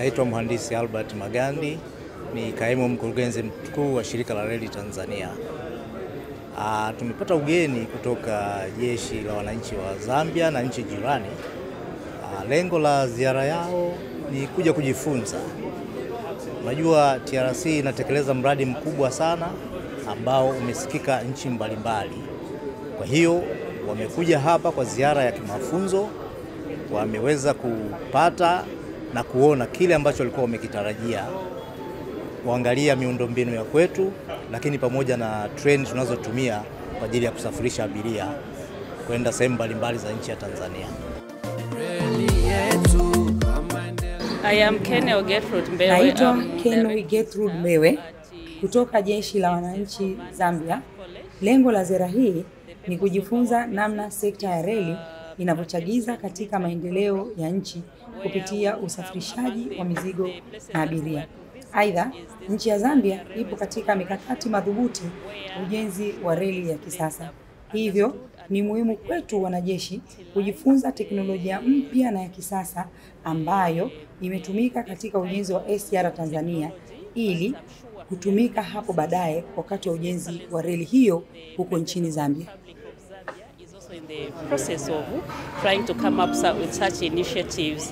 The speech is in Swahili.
Naitwa Mhandisi Albert Magandi, ni kaimu mkurugenzi mkuu wa shirika la reli Tanzania. Tumepata ugeni kutoka jeshi la wananchi wa Zambia na nchi jirani. Lengo la ziara yao ni kuja kujifunza. Unajua TRC inatekeleza mradi mkubwa sana ambao umesikika nchi mbalimbali. Kwa hiyo wamekuja hapa kwa ziara ya kimafunzo, wameweza kupata na kuona kile ambacho walikuwa wamekitarajia, kuangalia miundombinu ya kwetu, lakini pamoja na treni tunazotumia kwa ajili ya kusafirisha abiria kwenda sehemu mbalimbali za nchi ya Tanzania. Naitwa Kenoi Gertrude Mbewe kutoka jeshi la wananchi Zambia. Lengo la ziara hii ni kujifunza namna sekta ya reli inavyochagiza katika maendeleo ya nchi kupitia usafirishaji wa mizigo na abiria. Aidha, nchi ya Zambia ipo katika mikakati madhubuti ujenzi wa reli ya kisasa. Hivyo ni muhimu kwetu wanajeshi kujifunza teknolojia mpya na ya kisasa ambayo imetumika katika ujenzi wa SGR Tanzania ili kutumika hapo baadaye wakati wa ujenzi wa reli hiyo huko nchini Zambia. In the process of trying to come up with such initiatives